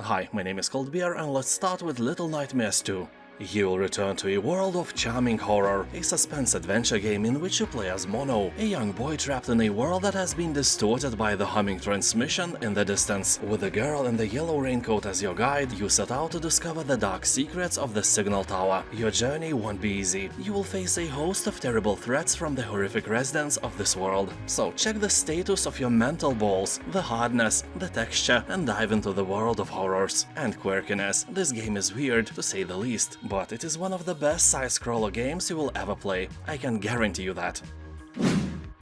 Hi, my name is Coldbeer and let's start with Little Nightmares 2. You will return to a world of charming horror, a suspense adventure game in which you play as Mono, a young boy trapped in a world that has been distorted by the humming transmission in the distance. With a girl in the yellow raincoat as your guide, you set out to discover the dark secrets of the signal tower. Your journey won't be easy. You will face a host of terrible threats from the horrific residents of this world. So check the status of your mental balls, the hardness, the texture, and dive into the world of horrors and quirkiness. This game is weird, to say the least, but it is one of the best side-scroller games you will ever play, I can guarantee you that.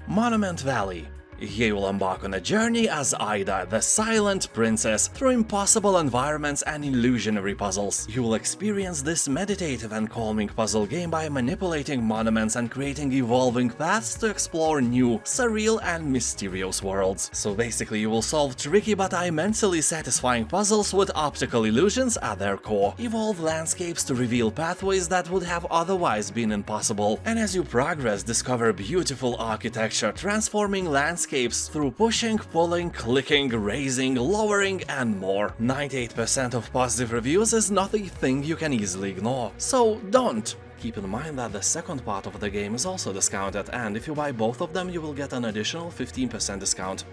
Monument Valley. You will embark on a journey as Ida, the silent princess, through impossible environments and illusionary puzzles. You will experience this meditative and calming puzzle game by manipulating monuments and creating evolving paths to explore new, surreal and mysterious worlds. So basically you will solve tricky but immensely satisfying puzzles with optical illusions at their core. Evolve landscapes to reveal pathways that would have otherwise been impossible. And as you progress, discover beautiful architecture, transforming landscapes through pushing, pulling, clicking, raising, lowering, and more. 98% of positive reviews is not a thing you can easily ignore, so don't! Keep in mind that the second part of the game is also discounted, and if you buy both of them you will get an additional 15% discount.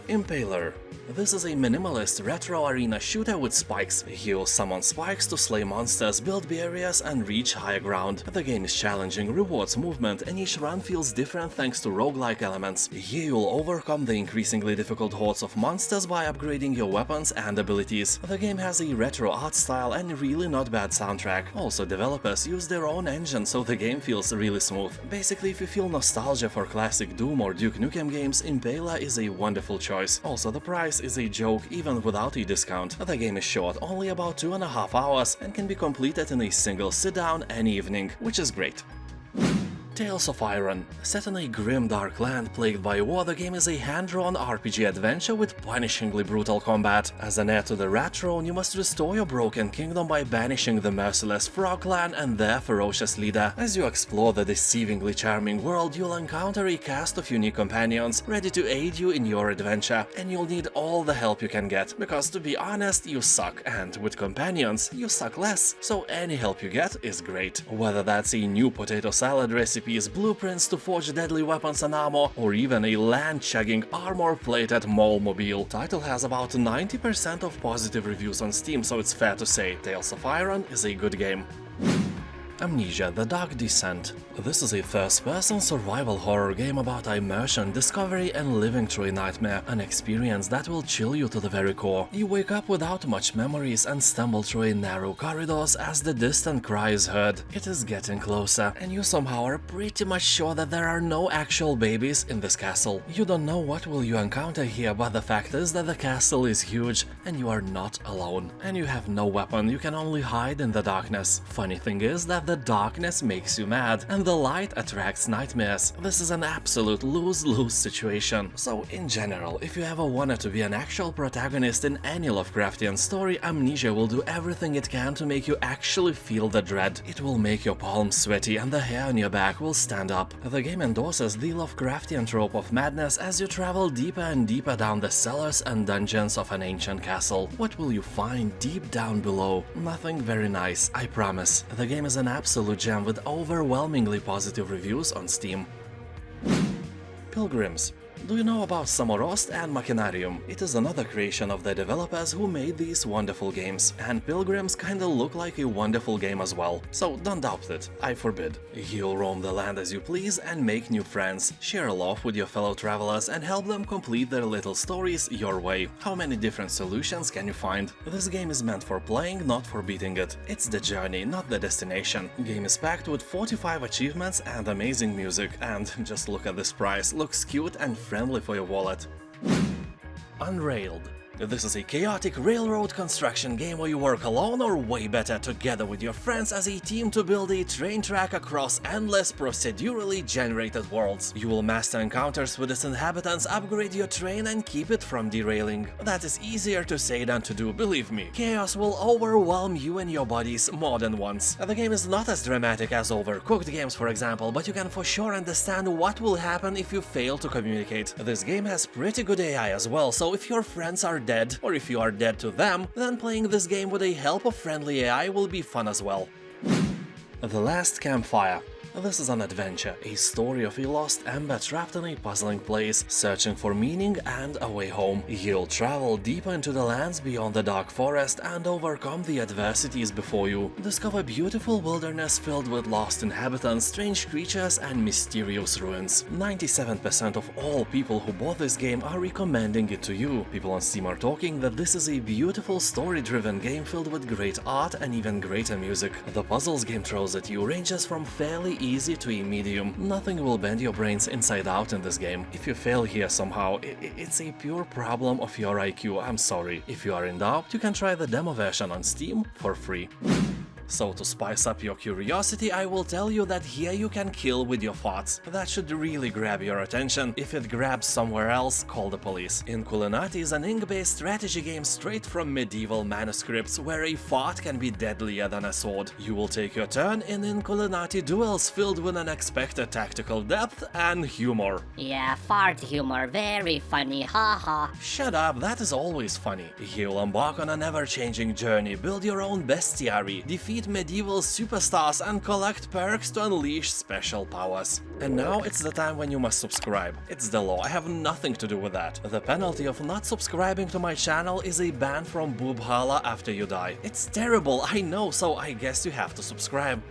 Impaler. This is a minimalist retro arena shooter with spikes. You summon spikes to slay monsters, build barriers and reach higher ground. The game is challenging, rewards movement, and each run feels different thanks to roguelike elements. Here you'll overcome the increasingly difficult hordes of monsters by upgrading your weapons and abilities. The game has a retro art style and really not bad soundtrack. Also, developers use their own engine, so the game feels really smooth. Basically, if you feel nostalgia for classic Doom or Duke Nukem games, Impaler is a wonderful choice. Also, the price is a joke even without a discount. The game is short, only about 2.5 hours, and can be completed in a single sit-down any evening, which is great. Tales of Iron. Set in a grim dark land plagued by war, the game is a hand-drawn RPG adventure with punishingly brutal combat. As an heir to the Rat Throne, you must restore your broken kingdom by banishing the merciless Frog Clan and their ferocious leader. As you explore the deceivingly charming world, you'll encounter a cast of unique companions ready to aid you in your adventure, and you'll need all the help you can get, because to be honest, you suck, and with companions, you suck less, so any help you get is great. Whether that's a new potato salad recipe, blueprints to forge deadly weapons and armor, or even a land-chugging, armor-plated mole-mobile. Title has about 90% of positive reviews on Steam, so it's fair to say Tales of Iron is a good game. Amnesia: The Dark Descent. This is a first-person survival horror game about immersion, discovery and living through a nightmare, an experience that will chill you to the very core. You wake up without much memories and stumble through a narrow corridors as the distant cry is heard. It is getting closer, and you somehow are pretty much sure that there are no actual babies in this castle. You don't know what will you encounter here, but the fact is that the castle is huge and you are not alone. And you have no weapon, you can only hide in the darkness. Funny thing is that the darkness makes you mad, and the light attracts nightmares. This is an absolute lose-lose situation. So in general, if you ever wanted to be an actual protagonist in any Lovecraftian story, Amnesia will do everything it can to make you actually feel the dread. It will make your palms sweaty and the hair on your back will stand up. The game endorses the Lovecraftian trope of madness as you travel deeper and deeper down the cellars and dungeons of an ancient castle. What will you find deep down below? Nothing very nice, I promise. The game is an absolute gem with overwhelmingly positive reviews on Steam. Pilgrims. Do you know about Samorost and Machinarium? It is another creation of the developers who made these wonderful games, and Pilgrims kinda look like a wonderful game as well, so don't doubt it, I forbid. You'll roam the land as you please and make new friends, share a laugh with your fellow travelers and help them complete their little stories your way. How many different solutions can you find? This game is meant for playing, not for beating it. It's the journey, not the destination. Game is packed with 45 achievements and amazing music, and just look at this price, looks cute and friendly for your wallet. Unrailed. This is a chaotic railroad construction game where you work alone or way better together with your friends as a team to build a train track across endless procedurally generated worlds. You will master encounters with its inhabitants, upgrade your train and keep it from derailing. That is easier to say than to do, believe me. Chaos will overwhelm you and your bodies more than once. The game is not as dramatic as Overcooked games, for example, but you can for sure understand what will happen if you fail to communicate. This game has pretty good AI as well, so if your friends are dead, or if you are dead to them, then playing this game with the help of friendly AI will be fun as well. The Last Campfire. This is an adventure, a story of a lost ember trapped in a puzzling place, searching for meaning and a way home. You'll travel deep into the lands beyond the dark forest and overcome the adversities before you. Discover beautiful wilderness filled with lost inhabitants, strange creatures and mysterious ruins. 97% of all people who bought this game are recommending it to you. People on Steam are talking that this is a beautiful story-driven game filled with great art and even greater music. The puzzles game throws at you ranges from fairly easy to a medium. Nothing will bend your brains inside out in this game. If you fail here somehow, it's a pure problem of your IQ, I'm sorry. If you are in doubt, you can try the demo version on Steam for free. So to spice up your curiosity, I will tell you that here you can kill with your thoughts. That should really grab your attention. If it grabs somewhere else, call the police. Inkulinati is an ink-based strategy game straight from medieval manuscripts, where a thought can be deadlier than a sword. You will take your turn in Inkulinati duels filled with unexpected tactical depth and humor. Yeah, fart humor, very funny, haha. Shut up, that is always funny. You'll embark on an ever-changing journey, build your own bestiary, defeat medieval superstars and collect perks to unleash special powers. And now it's the time when you must subscribe. It's the law, I have nothing to do with that. The penalty of not subscribing to my channel is a ban from Boombastic after you die. It's terrible, I know, so I guess you have to subscribe.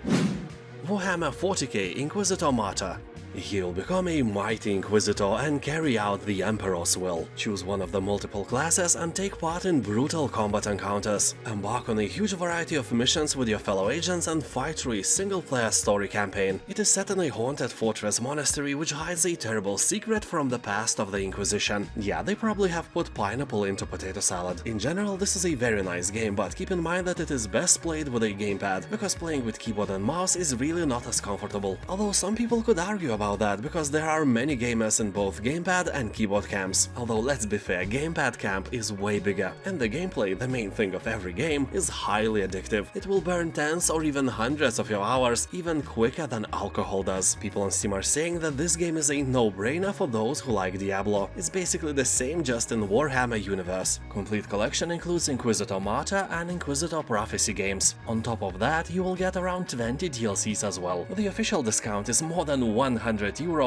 Warhammer 40k Inquisitor Martyr. You'll become a mighty Inquisitor and carry out the Emperor's will. Choose one of the multiple classes and take part in brutal combat encounters. Embark on a huge variety of missions with your fellow agents and fight through a single-player story campaign. It is set in a haunted fortress monastery which hides a terrible secret from the past of the Inquisition. Yeah, they probably have put pineapple into potato salad. In general, this is a very nice game, but keep in mind that it is best played with a gamepad, because playing with keyboard and mouse is really not as comfortable. Although some people could argue about that, because there are many gamers in both gamepad and keyboard camps. Although let's be fair, gamepad camp is way bigger, and the gameplay, the main thing of every game, is highly addictive. It will burn tens or even hundreds of your hours, even quicker than alcohol does. People on Steam are saying that this game is a no-brainer for those who like Diablo. It's basically the same, just in Warhammer universe. Complete collection includes Inquisitor Martyr and Inquisitor Prophecy games. On top of that, you will get around 20 DLCs as well. The official discount is more than €100,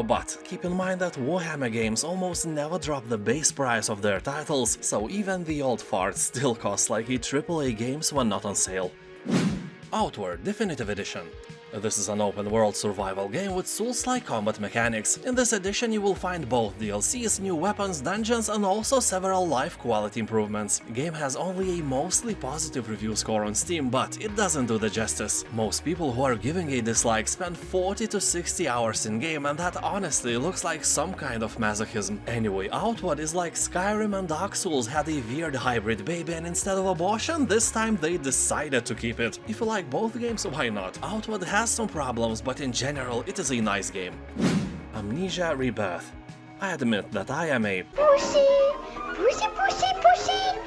but keep in mind that Warhammer games almost never drop the base price of their titles, so even the old farts still cost like a AAA games when not on sale. Outward Definitive Edition. This is an open-world survival game with Souls-like combat mechanics. In this edition you will find both DLCs, new weapons, dungeons and also several life quality improvements. The game has only a mostly positive review score on Steam, but it doesn't do the justice. Most people who are giving a dislike spend 40 to 60 hours in-game, and that honestly looks like some kind of masochism. Anyway, Outward is like Skyrim and Dark Souls had a weird hybrid baby, and instead of abortion, this time they decided to keep it. If you like both games, why not? Outward has some problems, but in general it is a nice game. Amnesia Rebirth. I admit that I am a pussy,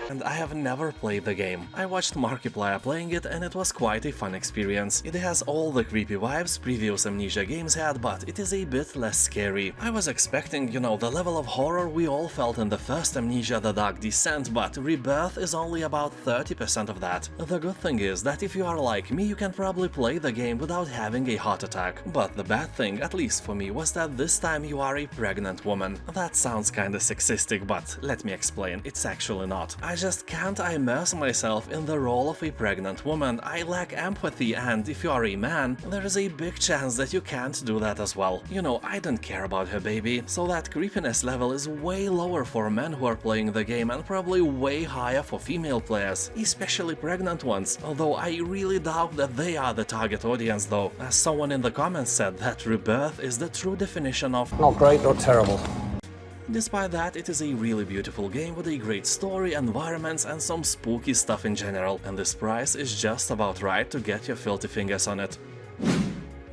and I have never played the game. I watched Markiplier playing it and it was quite a fun experience. It has all the creepy vibes previous Amnesia games had, but it is a bit less scary. I was expecting, you know, the level of horror we all felt in the first Amnesia: The Dark Descent, but Rebirth is only about 30% of that. The good thing is that if you are like me, you can probably play the game without having a heart attack. But the bad thing, at least for me, was that this time you are a pregnant woman. That sounds kinda sexistic, but let me explain, it's actually not. I just can't immerse myself in the role of a pregnant woman. I lack empathy, and if you are a man, there is a big chance that you can't do that as well. You know, I don't care about her baby, so that creepiness level is way lower for men who are playing the game and probably way higher for female players, especially pregnant ones, although I really doubt that they are the target audience though. As someone in the comments said, that Rebirth is the true definition of not great or terrible. Despite that, it is a really beautiful game with a great story, environments and some spooky stuff in general, and this price is just about right to get your filthy fingers on it.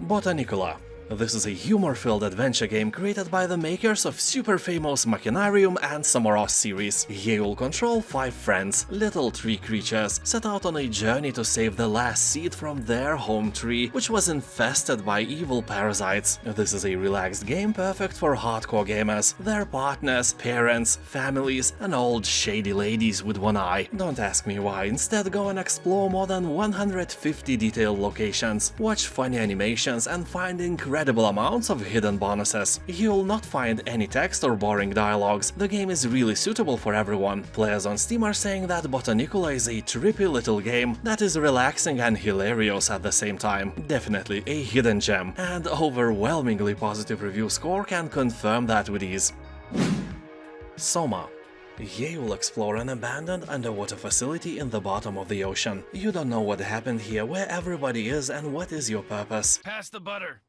Botanicula. This is a humor-filled adventure game created by the makers of super famous Machinarium and SOMA series. You will control 5 friends, little tree creatures, set out on a journey to save the last seed from their home tree, which was infested by evil parasites. This is a relaxed game perfect for hardcore gamers, their partners, parents, families, and old shady ladies with one eye. Don't ask me why, instead go and explore more than 150 detailed locations, watch funny animations, and find incredible amounts of hidden bonuses. You'll not find any text or boring dialogues. The game is really suitable for everyone. Players on Steam are saying that Botanicula is a trippy little game that is relaxing and hilarious at the same time. Definitely a hidden gem, and overwhelmingly positive review score can confirm that with ease. SOMA. You will explore an abandoned underwater facility in the bottom of the ocean. You don't know what happened here, where everybody is, and what is your purpose. Pass the butter.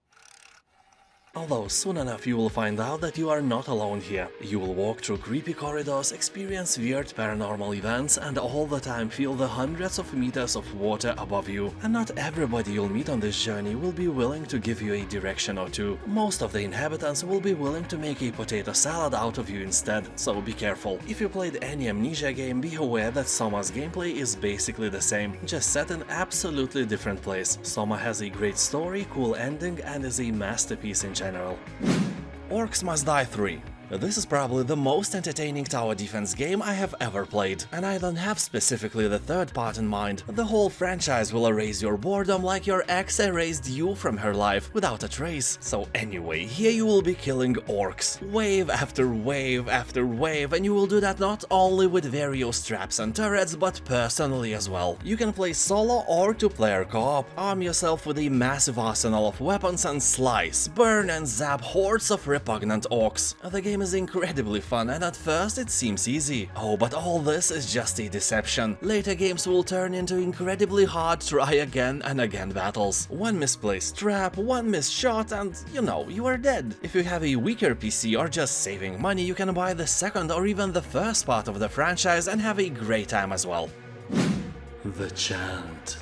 Although soon enough you will find out that you are not alone here. You will walk through creepy corridors, experience weird paranormal events, and all the time feel the hundreds of meters of water above you. And not everybody you'll meet on this journey will be willing to give you a direction or two. Most of the inhabitants will be willing to make a potato salad out of you instead, so be careful. If you played any Amnesia game, be aware that SOMA's gameplay is basically the same, just set in absolutely different place. SOMA has a great story, cool ending, and is a masterpiece in general. Orcs Must Die 3. This is probably the most entertaining tower defense game I have ever played, and I don't have specifically the third part in mind. The whole franchise will erase your boredom like your ex erased you from her life without a trace. So anyway, here you will be killing orcs, wave after wave after wave, and you will do that not only with various traps and turrets, but personally as well. You can play solo or 2-player co-op, arm yourself with a massive arsenal of weapons and slice, burn and zap hordes of repugnant orcs. The game is incredibly fun, and at first it seems easy. Oh, but all this is just a deception. Later games will turn into incredibly hard try again and again battles. One misplaced trap, one missed shot, and you are dead. If you have a weaker PC or just saving money, you can buy the second or even the first part of the franchise and have a great time as well. The Chant.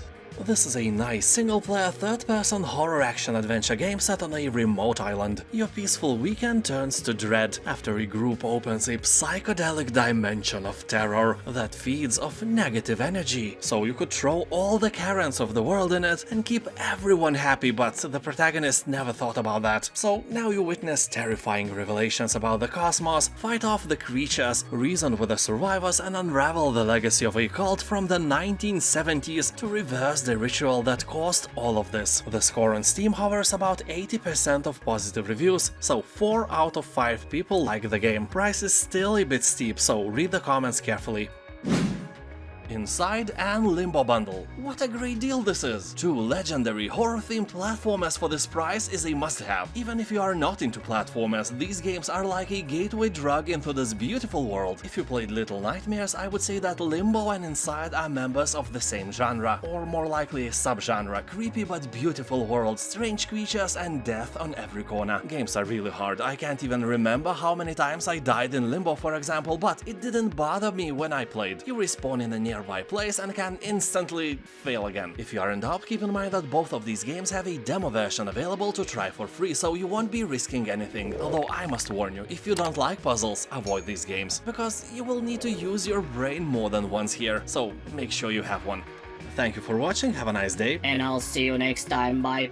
This is a nice single-player third-person horror action-adventure game set on a remote island. Your peaceful weekend turns to dread after a group opens a psychedelic dimension of terror that feeds off negative energy. So you could throw all the Karens of the world in it and keep everyone happy, but the protagonist never thought about that. So now you witness terrifying revelations about the cosmos, fight off the creatures, reason with the survivors, and unravel the legacy of a cult from the 1970s to reverse the ritual that caused all of this. The score on Steam hovers about 80% of positive reviews, so 4 out of 5 people like the game. Price is still a bit steep, so read the comments carefully. Inside and Limbo bundle. What a great deal this is! 2 legendary horror-themed platformers for this price is a must-have. Even if you are not into platformers, these games are like a gateway drug into this beautiful world. If you played Little Nightmares, I would say that Limbo and Inside are members of the same genre, or more likely a subgenre. Creepy but beautiful world, strange creatures, and death on every corner. Games are really hard. I can't even remember how many times I died in Limbo, for example, but it didn't bother me when I played. You respawn in a nearby place and can instantly fail again. If you are in doubt, keep in mind that both of these games have a demo version available to try for free, so you won't be risking anything. Although I must warn you, if you don't like puzzles, avoid these games, because you will need to use your brain more than once here, so make sure you have one. Thank you for watching, have a nice day. And I'll see you next time, bye.